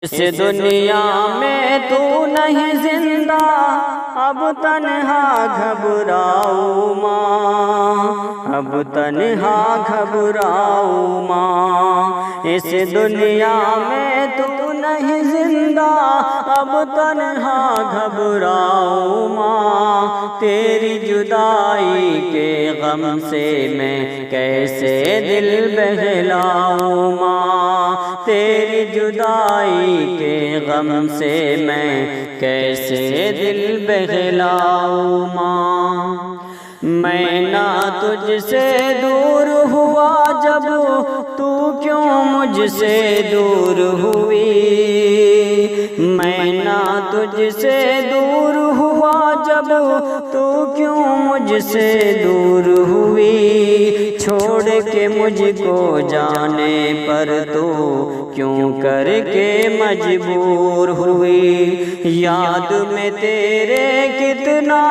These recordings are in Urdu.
اس دنیا میں تو نہیں زندہ، اب تنہا گھبراؤ ماں، اب تنہا گھبراؤ ماں۔ اس دنیا میں تو نہیں زندہ، اب تنہا گھبراؤ ماں۔ تیری جدائی کے غم سے میں کیسے دل بہلاؤں ماں، تیری جدائی کے غم سے میں کیسے دل بہلاؤں ماں۔ میں نہ تجھ سے دور ہوا جب، تو کیوں مجھ سے دور ہوئی؟ میں نہ تجھ سے دور ہوا جب، تو کیوں مجھ سے دور ہوئی؟ چھوڑ کے مجھ کو جانے پر تو کیوں کر کے مجبور ہوئی؟ یاد میں تیرے کتنا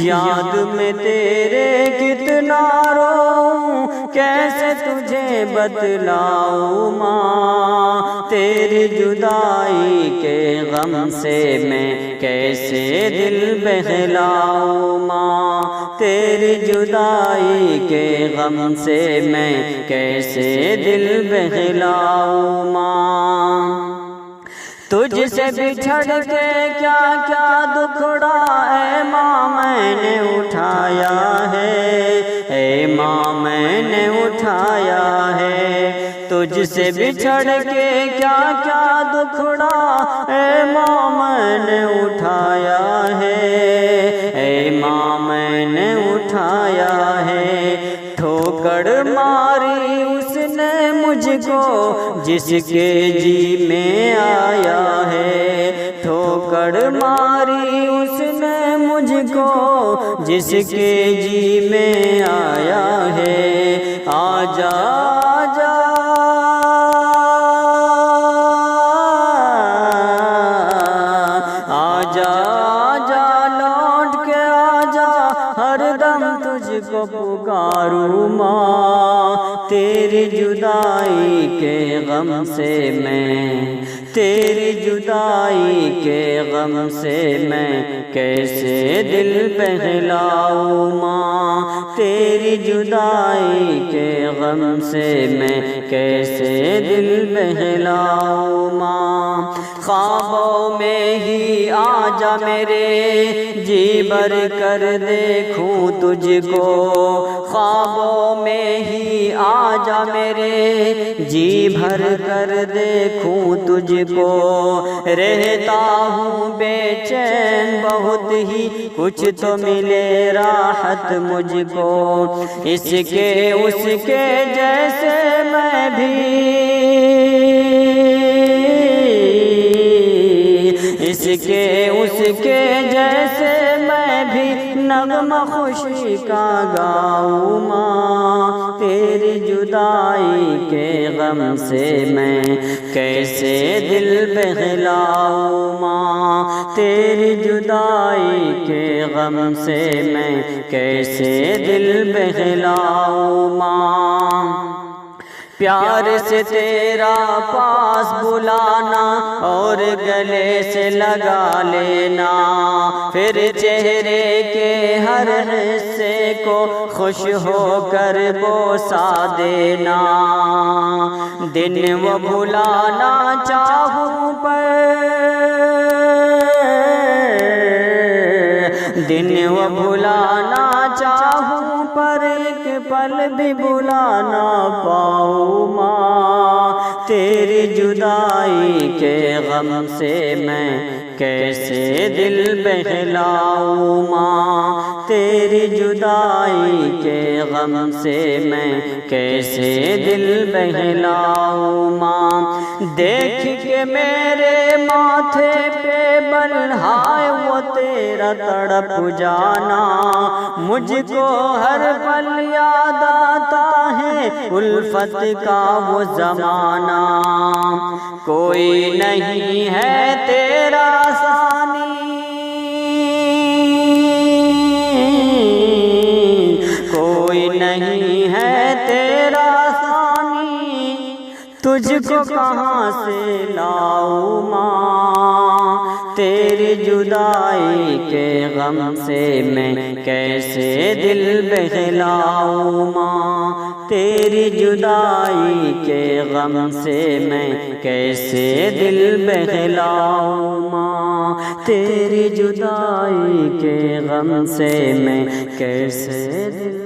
یاد میں تیرے کتنا رو، کیسے تجھے بتلاؤں ماں۔ تیری جدائی کے غم سے میں کیسے دل بہلاؤں ماں، تیری جدائی کے غم سے میں کیسے دل بہلاؤں ماں۔ تجھ سے بچھڑ کے کیا کیا دکھڑا اے ماں میں نے اٹھایا ہے، اے ماں میں نے اٹھایا ہے۔ تجھ سے بچھڑ کے کیا کیا دکھڑا اے ماں میں نے اٹھایا ہے، اے ماں میں نے اٹھایا ہے۔ ٹھوکر ماری اس نے مجھ کو جس کے جی میں آیا ہے، ٹھوکر ماری اس نے مجھ کو جس کے جی میں آیا ہے۔ آجا آجا آجا آجا لوٹ کے آجا، ہر دم تجھ کو پکاروں ماں۔ تیری جدائی کے غم سے میں، تیری جدائی کے غم سے میں کیسے دل بہلاؤں ماں، تیری جدائی کے غم سے میں کیسے دل بہلاؤں ماں۔ خوابوں میں ہی آجا میرے، جی بھر کر دیکھوں تجھ کو، خوابوں میں ہی آجا میرے، جی بھر کر دیکھوں تجھ کو۔ رہتا ہوں بے چین بہت ہی، کچھ تو ملے راحت مجھ کو، اس کے جیسے میں بھی، اس کے جیسے میں بھی نغمہ خوشی کا گاؤں ماں۔ تیری جدائی کے غم سے میں کیسے دل بہلاؤں ماں، تیری جدائی کے غم سے میں کیسے دل بہلاؤں ماں۔ پیار سے تیرا پاس بلانا اور گلے سے لگا لینا، پھر چہرے کے ہر حصے کو خوش ہو کر بوسا دینا۔ دن وہ بھلانا چاہوں دن وہ بھلانا چاہوں پر ایک پل بھی بھلا نہ پاؤں ماں۔ تیری جدائی کے غم سے میں کیسے دل بہلاؤں ماں، تیری جدائی کے غم سے میں کیسے دل بہلاؤں ماں۔ دیکھ کے میرے ماتھے پہ بلہائے وہ تیرا تڑپ جانا، مجھ کو ہر پل یاد آتا ہے الفت کا وہ زمانہ۔ کوئی نہیں ہے تیرا ثانی، کوئی نہیں ہے تیرا تجھ کو کہاں سے لاؤں ماں، تیری جدائی کے غم سے میں کیسے دل بہلاؤں ماں، تیری جدائی کے غم سے میں کیسے دل بہلاؤں ماں، تیری جدائی کے غم سے میں کیسے دل